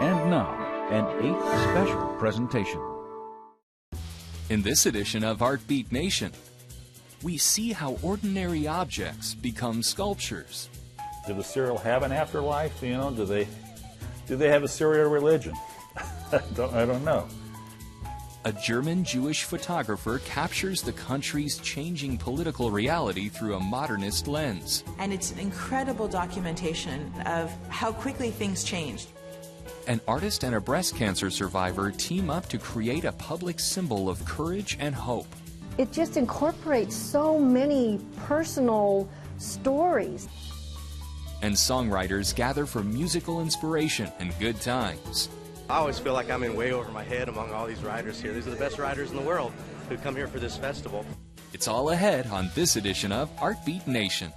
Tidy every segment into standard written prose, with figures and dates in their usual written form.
And now, an 8th special presentation. In this edition of Artbeat Nation, we see how ordinary objects become sculptures. Did the cereal have an afterlife? You know, do they have a cereal religion? I don't know. A German Jewish photographer captures the country's changing political reality through a modernist lens. And it's an incredible documentation of how quickly things changed. An artist and a breast cancer survivor team up to create a public symbol of courage and hope. It just incorporates so many personal stories. And songwriters gather for musical inspiration and good times. I always feel like I'm in way over my head among all these riders here. These are the best riders in the world who come here for this festival. It's all ahead on this edition of Artbeat Nation.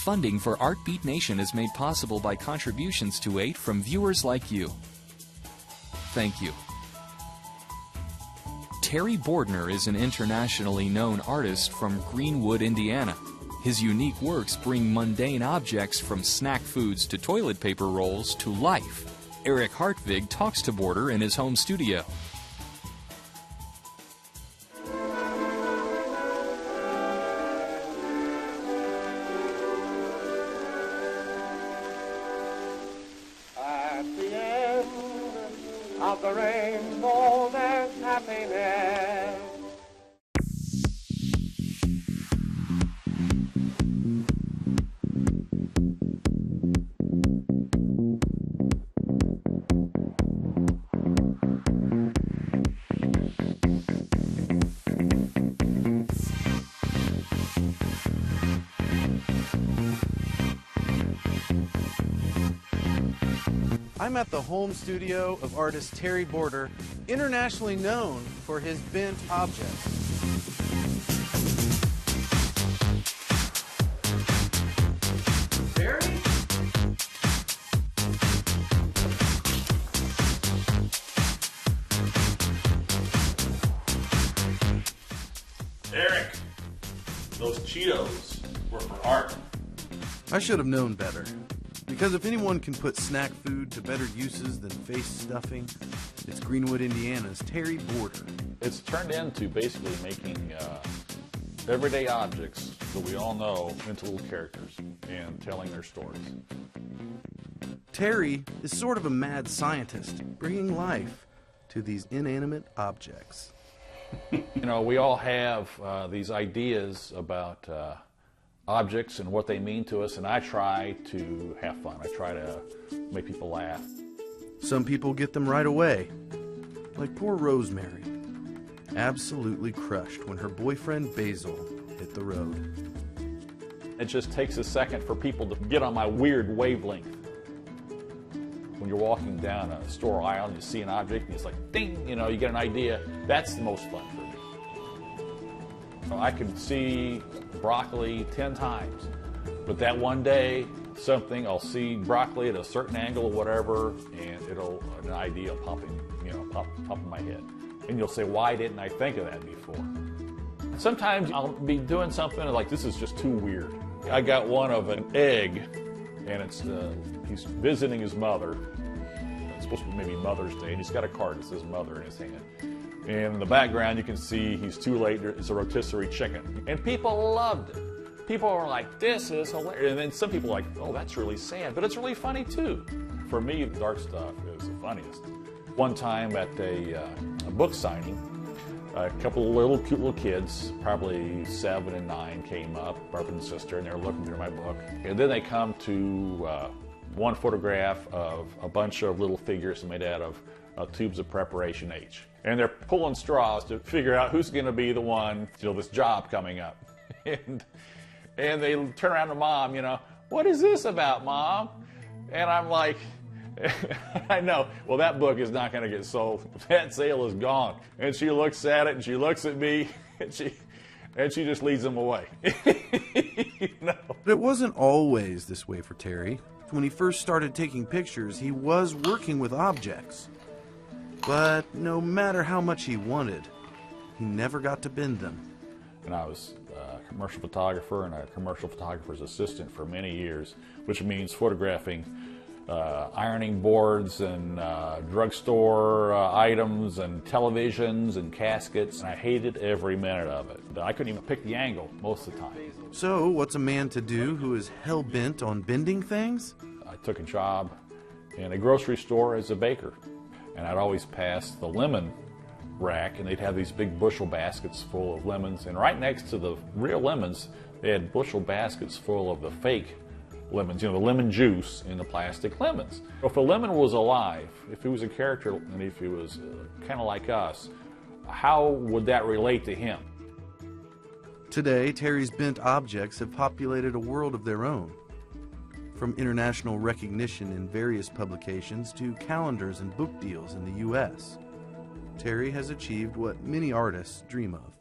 Funding for Artbeat Nation is made possible by contributions to 8 from viewers like you. Thank you. Terry Bordner is an internationally known artist from Greenwood, Indiana. His unique works bring mundane objects from snack foods to toilet paper rolls to life. Eric Hartvig talks to Bordner in his home studio. Of the rainbow there's happiness. I'm at the home studio of artist Terry Bordner, internationally known for his bent objects. Terry? Eric, those Cheetos were for art. I should have known better. Because if anyone can put snack food to better uses than face stuffing, it's Greenwood, Indiana's Terry Bordner. It's turned into basically making everyday objects that we all know into little characters and telling their stories. Terry is sort of a mad scientist, bringing life to these inanimate objects. You know, we all have these ideas about objects and what they mean to us, and I try to have fun. I try to make people laugh. Some people get them right away, like poor Rosemary, absolutely crushed when her boyfriend Basil hit the road. It just takes a second for people to get on my weird wavelength. When you're walking down a store aisle and you see an object and it's like, ding, you know, you get an idea. That's the most fun for me. So I could see broccoli 10 times, but that one day, I'll see broccoli at a certain angle or whatever, and an idea will pop in my head. And you'll say, why didn't I think of that before? Sometimes I'll be doing something and like, this is just too weird. I got one of an egg, and he's visiting his mother. It's supposed to be maybe Mother's Day, and he's got a card that says mother in his hand. And in the background, you can see he's too late. It's a rotisserie chicken. And people loved it. People were like, this is hilarious. And then some people are like, oh, that's really sad. But it's really funny, too. For me, the dark stuff is the funniest. One time at a book signing, a couple of cute little kids, probably 7 and 9, came up, brother and sister, and they were looking through my book. And then they come to one photograph of a bunch of little figures made out of tubes of Preparation H. And they're pulling straws to figure out who's going to be the one, this job coming up. And they turn around to Mom, what is this about, Mom? And I'm like, I know, well, that book is not going to get sold. That sale is gone. And she looks at it, and she looks at me, and she just leads them away. But it wasn't always this way for Terry. When he first started taking pictures, he was working with objects. But no matter how much he wanted, he never got to bend them. And I was a commercial photographer and a commercial photographer's assistant for many years, which means photographing ironing boards and drugstore items and televisions and caskets. And I hated every minute of it. I couldn't even pick the angle most of the time. So, what's a man to do who is hell-bent on bending things? I took a job in a grocery store as a baker, and I'd always pass the lemon rack, and they'd have these big bushel baskets full of lemons, and right next to the real lemons, they had bushel baskets full of the fake lemons, you know, the lemon juice in the plastic lemons. If a lemon was alive, if he was a character, and if he was kind of like us, how would that relate to him? Today, Terry's bent objects have populated a world of their own. From international recognition in various publications to calendars and book deals in the U.S., Terry has achieved what many artists dream of: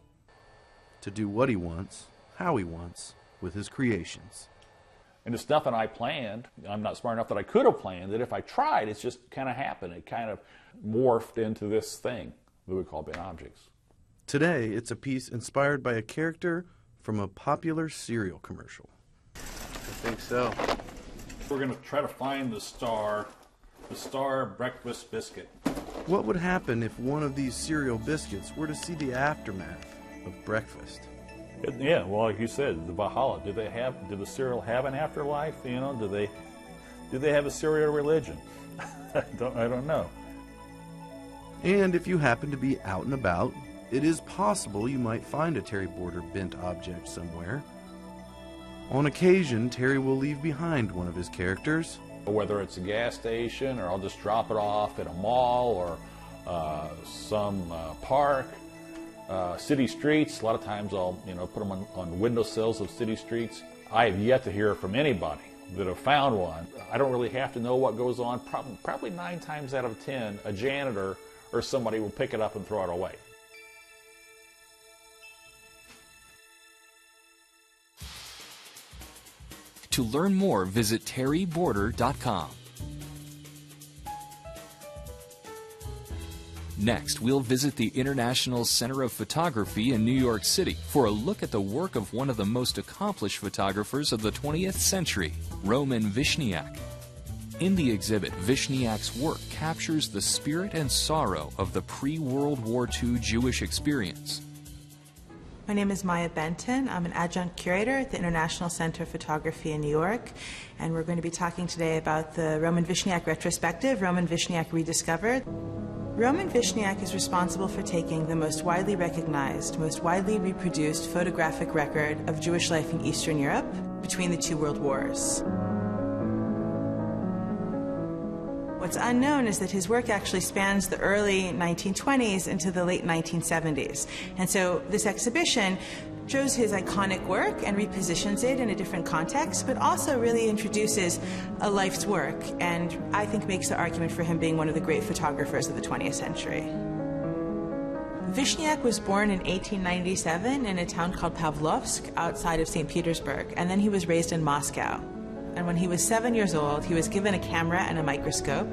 to do what he wants, how he wants, with his creations. And it's nothing I planned. I'm not smart enough that I could have planned it. If I tried, it's just kind of happened. It kind of morphed into this thing that we call bent objects. Today, it's a piece inspired by a character from a popular cereal commercial. I think so. We're going to try to find the Star breakfast biscuit. What would happen if one of these cereal biscuits were to see the aftermath of breakfast? Yeah, well, like you said, the Valhalla. Did the cereal have an afterlife? You know, do they have a cereal religion? I don't know. And if you happen to be out and about, it is possible you might find a Terry Boarder bent object somewhere. On occasion, Terry will leave behind one of his characters. Whether it's a gas station, or I'll just drop it off at a mall, or some park, city streets. A lot of times I'll put them on windowsills of city streets. I have yet to hear from anybody that have found one. I don't really have to know what goes on. Probably 9 times out of 10, a janitor or somebody will pick it up and throw it away. To learn more, visit terryboarder.com. Next, we'll visit the International Center of Photography in New York City for a look at the work of one of the most accomplished photographers of the 20th century, Roman Vishniac. In the exhibit, Vishniac's work captures the spirit and sorrow of the pre-World War II Jewish experience. My name is Maya Benton. I'm an adjunct curator at the International Center of Photography in New York, and we're going to be talking today about the Roman Vishniac retrospective, Roman Vishniac Rediscovered. Roman Vishniac is responsible for taking the most widely recognized, most widely reproduced photographic record of Jewish life in Eastern Europe between the 2 world wars. What's unknown is that his work actually spans the early 1920s into the late 1970s. And so this exhibition shows his iconic work and repositions it in a different context, but also really introduces a life's work, and I think makes the argument for him being one of the great photographers of the 20th century. Vishniac was born in 1897 in a town called Pavlovsk outside of St. Petersburg, and then he was raised in Moscow. And when he was 7 years old, he was given a camera and a microscope,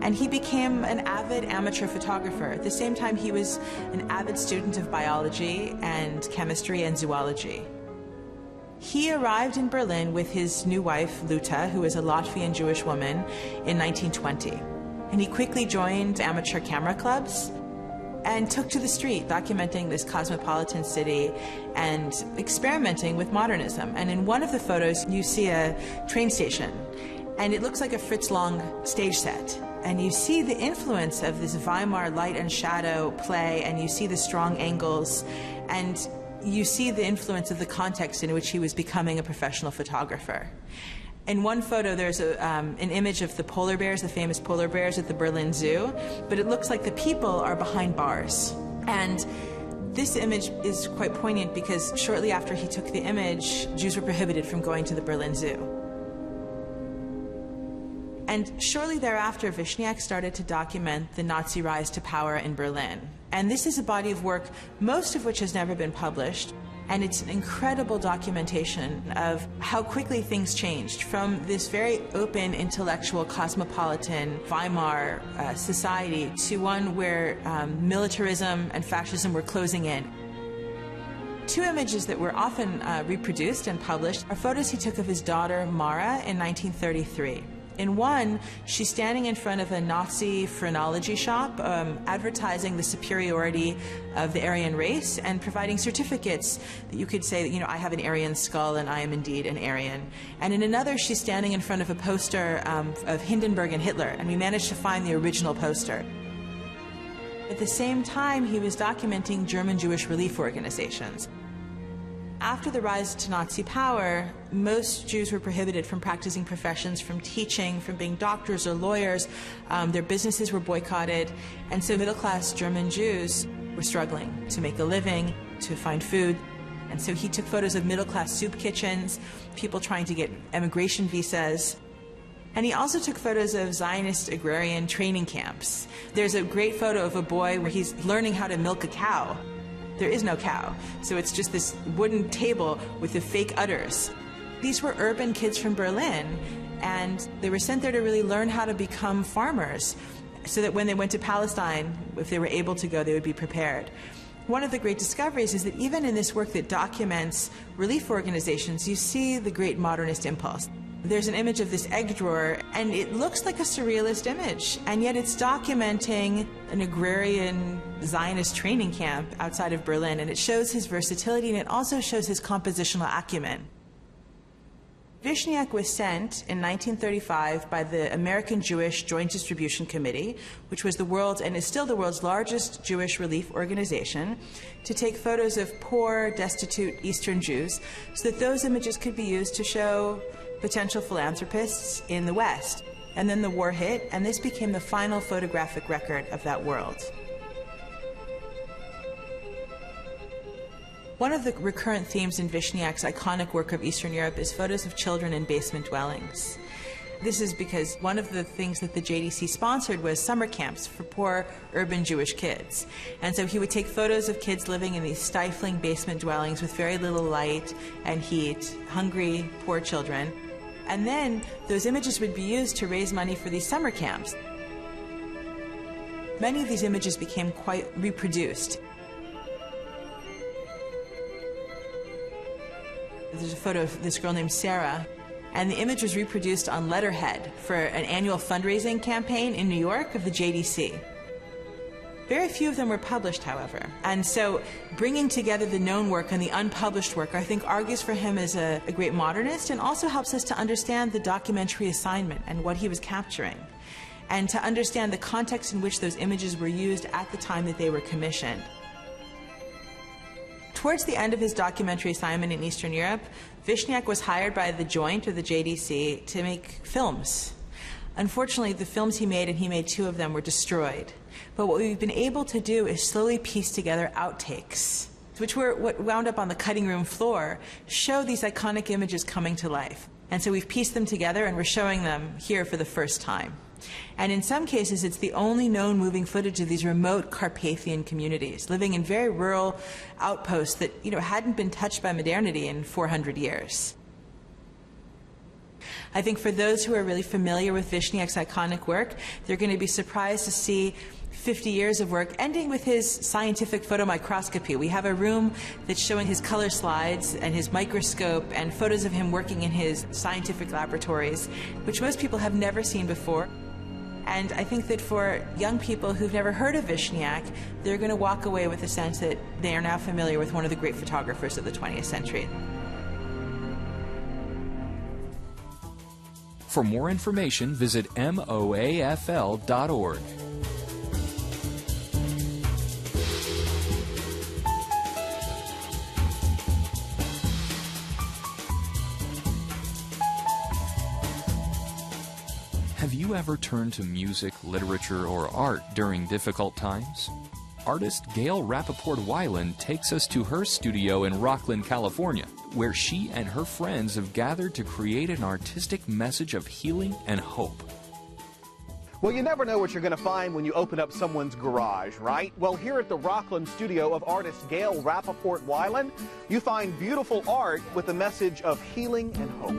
and he became an avid amateur photographer. At the same time, he was an avid student of biology and chemistry and zoology. He arrived in Berlin with his new wife, Luta, who is a Latvian Jewish woman, in 1920. And he quickly joined amateur camera clubs and took to the street, documenting this cosmopolitan city and experimenting with modernism. And in one of the photos, you see a train station, and it looks like a Fritz Lang stage set. And you see the influence of this Weimar light and shadow play, and you see the strong angles, and you see the influence of the context in which he was becoming a professional photographer. In one photo, there's an image of the polar bears, the famous polar bears at the Berlin Zoo, but it looks like the people are behind bars. And this image is quite poignant because shortly after he took the image, Jews were prohibited from going to the Berlin Zoo. And shortly thereafter, Vishniac started to document the Nazi rise to power in Berlin. And this is a body of work, most of which has never been published. And it's an incredible documentation of how quickly things changed from this very open, intellectual, cosmopolitan Weimar society to one where militarism and fascism were closing in. Two images that were often reproduced and published are photos he took of his daughter, Mara, in 1933. In one, she's standing in front of a Nazi phrenology shop, advertising the superiority of the Aryan race and providing certificates that you could say, I have an Aryan skull and I am indeed an Aryan. And in another, she's standing in front of a poster of Hindenburg and Hitler, and we managed to find the original poster. At the same time, he was documenting German Jewish relief organizations. After the rise to Nazi power, most Jews were prohibited from practicing professions, from teaching, from being doctors or lawyers. Their businesses were boycotted, and so middle-class German Jews were struggling to make a living, to find food. And so he took photos of middle-class soup kitchens, people trying to get emigration visas. And he also took photos of Zionist agrarian training camps. There's a great photo of a boy where he's learning how to milk a cow. There is no cow, so it's just this wooden table with the fake udders. These were urban kids from Berlin, and they were sent there to really learn how to become farmers, so that when they went to Palestine, if they were able to go, they would be prepared. One of the great discoveries is that even in this work that documents relief organizations, you see the great modernist impulse. There's an image of this egg drawer, and it looks like a surrealist image, and yet it's documenting an agrarian Zionist training camp outside of Berlin, and it shows his versatility, and it also shows his compositional acumen. Vishniac was sent in 1935 by the American Jewish Joint Distribution Committee, which was the world's, and is still the world's largest Jewish relief organization, to take photos of poor, destitute Eastern Jews, so that those images could be used to show potential philanthropists in the West. And then the war hit, and this became the final photographic record of that world. One of the recurrent themes in Vishniac's iconic work of Eastern Europe is photos of children in basement dwellings. This is because one of the things that the JDC sponsored was summer camps for poor urban Jewish kids. And so he would take photos of kids living in these stifling basement dwellings with very little light and heat, hungry, poor children. And then those images would be used to raise money for these summer camps. Many of these images became quite reproduced. There's a photo of this girl named Sarah, and the image was reproduced on letterhead for an annual fundraising campaign in New York of the JDC. Very few of them were published, however. And so bringing together the known work and the unpublished work, I think, argues for him as a great modernist, and also helps us to understand the documentary assignment and what he was capturing, and to understand the context in which those images were used at the time that they were commissioned. Towards the end of his documentary assignment in Eastern Europe, Vishniac was hired by the Joint, or the JDC, to make films. Unfortunately, the films he made, and he made 2 of them, were destroyed. But what we've been able to do is slowly piece together outtakes, which were what wound up on the cutting room floor, show these iconic images coming to life. And so we've pieced them together, and we're showing them here for the first time. And in some cases, it's the only known moving footage of these remote Carpathian communities, living in very rural outposts that, hadn't been touched by modernity in 400 years. I think for those who are really familiar with Vishniac's iconic work, they're going to be surprised to see 50 years of work ending with his scientific photomicroscopy. We have a room that's showing his color slides and his microscope and photos of him working in his scientific laboratories, which most people have never seen before. And I think that for young people who've never heard of Vishniac, they're going to walk away with a sense that they are now familiar with one of the great photographers of the 20th century. For more information, visit moafl.org. Have you ever turned to music, literature, or art during difficult times? Artist Gail Rappaport Weiland takes us to her studio in Rocklin, California, where she and her friends have gathered to create an artistic message of healing and hope. Well, you never know what you're going to find when you open up someone's garage, right? Well, here at the Rockland studio of artist Gail Rappaport Weiland, you find beautiful art with a message of healing and hope.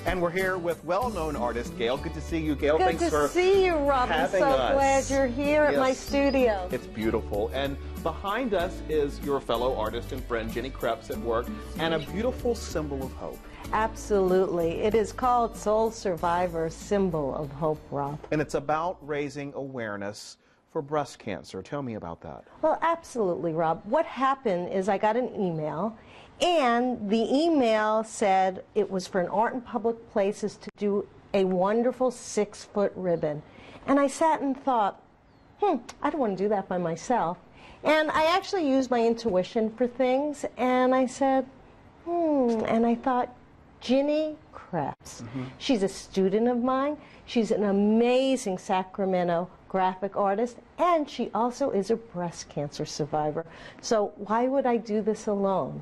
And we're here with well-known artist Gail. Good to see you, Gail. Good Thanks to for see you, Rob. I'm having so us. glad you're here at my studio. It's beautiful. And behind us is your fellow artist and friend, Jenny Krebs, at work, and a beautiful symbol of hope. Absolutely. It is called Soul Survivor, Symbol of Hope, Rob. And it's about raising awareness for breast cancer. Tell me about that. Well, absolutely, Rob. What happened is I got an email, and the email said it was for an Art in Public Places to do a wonderful 6-foot ribbon. And I sat and thought, I don't want to do that by myself. And I actually used my intuition for things, and I said, and I thought, Jenny Krebs. She's a student of mine. She's an amazing Sacramento graphic artist, and she also is a breast cancer survivor. So why would I do this alone?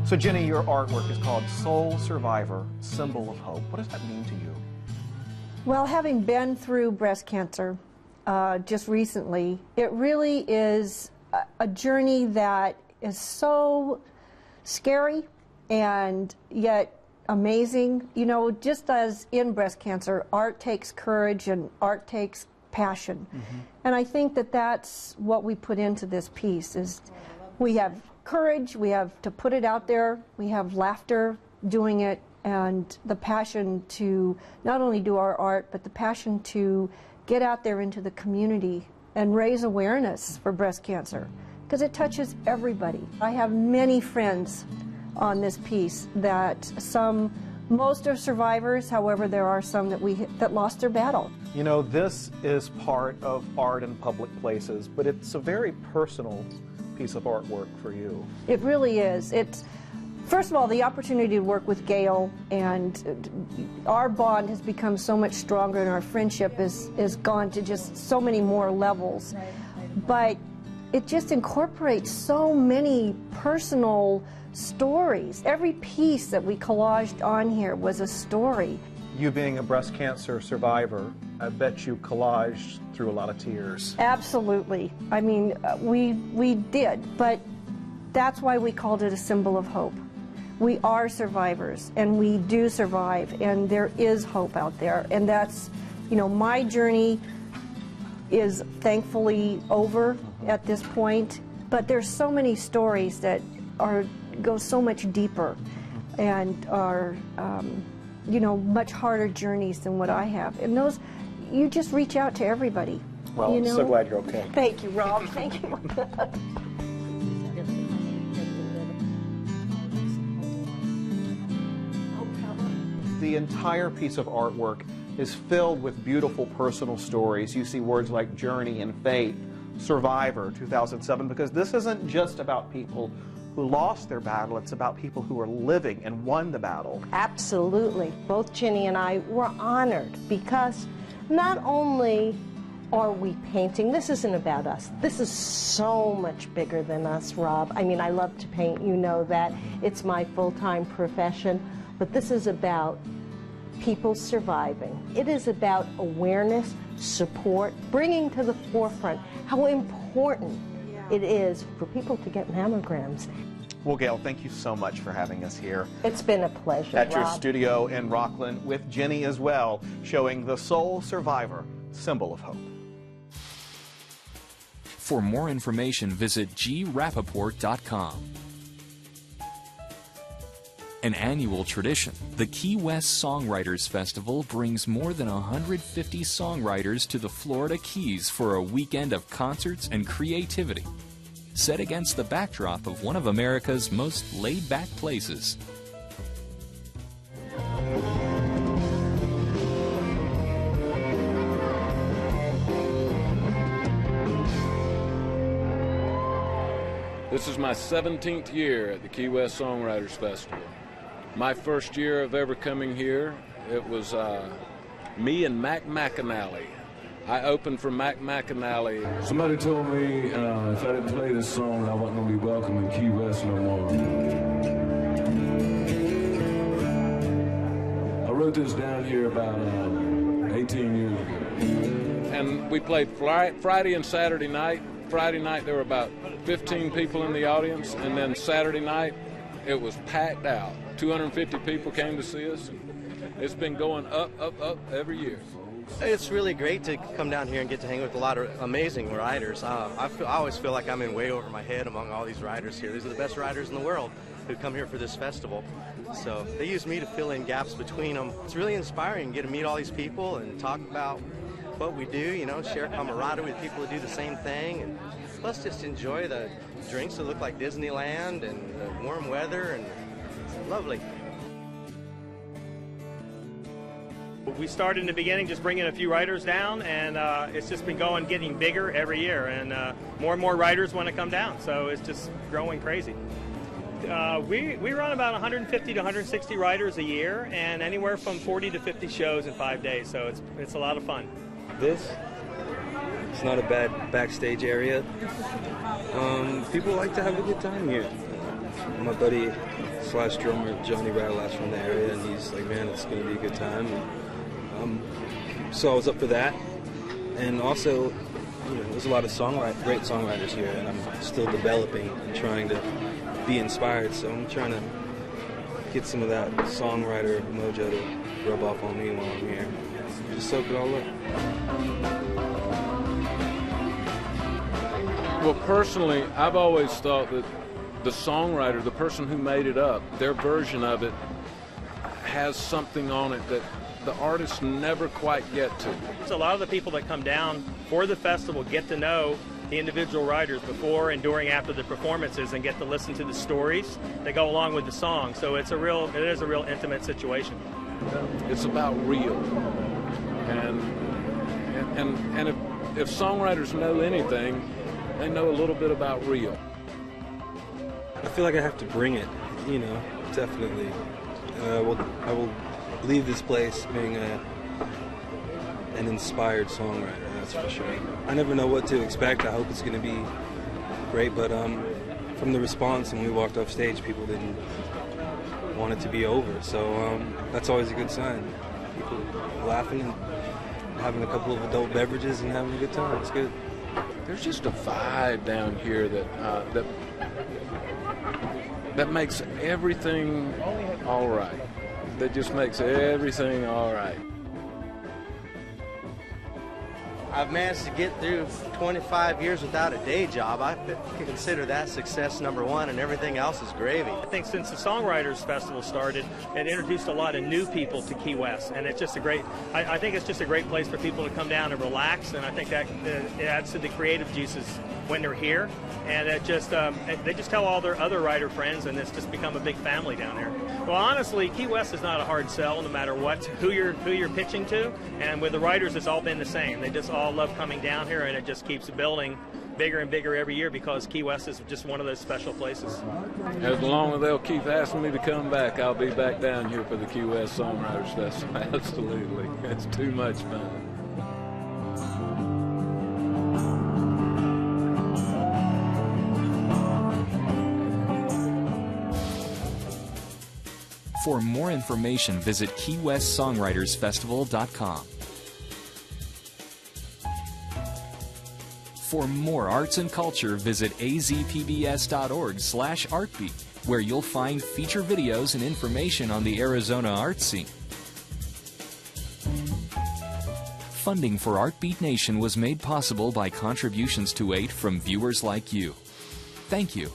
So, Jenny, your artwork is called Soul Survivor, Symbol of Hope. What does that mean to you? Well, having been through breast cancer just recently, it really is a journey that is so scary and yet amazing. You know, just as in breast cancer, art takes courage and art takes passion. And I think that that's what we put into this piece is we have courage, we have to put it out there, we have laughter doing it, and the passion to not only do our art, but the passion to get out there into the community and raise awareness for breast cancer, because it touches everybody. I have many friends on this piece that most are survivors, however there are some that lost their battle. You know, this is part of Art in Public Places, but it's a very personal piece of artwork for you. It really is. It's, first of all, the opportunity to work with Gail, and our bond has become so much stronger, and our friendship is gone to just so many more levels. But it just incorporates so many personal stories. Every piece that we collaged on here was a story. You being a breast cancer survivor, I bet you collaged through a lot of tears. Absolutely. I mean, we did, but that's why we called it a symbol of hope. We are survivors, and we do survive, and there is hope out there. And that's, you know, my journey is thankfully over at this point, but there's so many stories that go so much deeper and are, you know, much harder journeys than what I have. And those, you just reach out to everybody. Well, you I'm know? so glad you're okay. Thank you, Rob. Thank you. The entire piece of artwork is filled with beautiful personal stories. You see words like journey and fate, survivor, 2007, because this isn't just about people who lost their battle, it's about people who are living and won the battle. Absolutely. Both Jenny and I were honored because not only are we painting, this isn't about us. This is so much bigger than us, Rob. I mean, I love to paint, you know that. It's my full-time profession, but this is about people surviving. It is about awareness, support, bringing to the forefront how important it is for people to get mammograms. Well, Gail, thank you so much for having us here. It's been a pleasure, At your Rob. studio in Rockland with Jenny as well, showing the Soul Survivor, Symbol of Hope. For more information, visit grappaport.com. An annual tradition, the Key West Songwriters Festival brings more than 150 songwriters to the Florida Keys for a weekend of concerts and creativity, set against the backdrop of one of America's most laid-back places. This is my 17th year at the Key West Songwriters Festival. My first year of ever coming here, it was me and Mac McAnally. I opened for Mac McAnally. Somebody told me if I didn't play this song, I wasn't going to be welcome in Key West no more. I wrote this down here about 18 years ago. And we played Friday and Saturday night. Friday night there were about 15 people in the audience, and then Saturday night it was packed out. 250 people came to see us. It's been going up every year. It's really great to come down here and get to hang with a lot of amazing riders. I always feel like I'm in way over my head among all these riders here. These are the best riders in the world who come here for this festival. So they use me to fill in gaps between them. It's really inspiring to get to meet all these people and talk about what we do, you know, share camaraderie with people who do the same thing, and plus just enjoy the drinks that look like Disneyland and the warm weather, and it's lovely. We started in the beginning just bringing a few riders down, and it's just been getting bigger every year, and more and more riders want to come down, so it's just growing crazy. We run about 150 to 160 riders a year, and anywhere from 40 to 50 shows in 5 days, so it's a lot of fun. It's not a bad backstage area. People like to have a good time here. My buddy / drummer Johnny Ratalash from the area, and he's like, man, it's going to be a good time. So I was up for that, and also, you know, there's a lot of great songwriters here, and I'm still developing and trying to be inspired. So I'm trying to get some of that songwriter mojo to rub off on me while I'm here. Just soak it all up. Well, personally, I've always thought that the songwriter, the person who made it up, their version of it has something on it that the artists never quite get to. So a lot of the people that come down for the festival get to know the individual riders before and during after the performances, and get to listen to the stories that go along with the song. So it is a real intimate situation. It's about real. And if songwriters know anything, they know a little bit about real. I feel like I have to bring it, you know, definitely. I will leave this place being an inspired songwriter, that's for sure. I never know what to expect. I hope it's going to be great, but from the response when we walked off stage, people didn't want it to be over, so that's always a good sign. People laughing and having a couple of adult beverages and having a good time. It's good. There's just a vibe down here that makes everything all right. That just makes everything all right. I've managed to get through 25 years without a day job. I consider that success #1, and everything else is gravy. I think since the Songwriters Festival started, it introduced a lot of new people to Key West, and it's just I think it's just a great place for people to come down and relax, and I think that it adds to the creative juices when they're here, and they just tell all their other rider friends, and it's just become a big family down there. Well, honestly, Key West is not a hard sell, no matter who you're pitching to, and with the riders, it's all been the same. They just all love coming down here, and it just keeps building bigger and bigger every year because Key West is just one of those special places. As long as they'll keep asking me to come back, I'll be back down here for the Key West Songwriters Festival. Absolutely. It's too much fun. For more information, visit KeyWestSongwritersFestival.com. For more arts and culture, visit azpbs.org/artbeat, where you'll find feature videos and information on the Arizona art scene. Funding for Artbeat Nation was made possible by contributions to 8 from viewers like you. Thank you.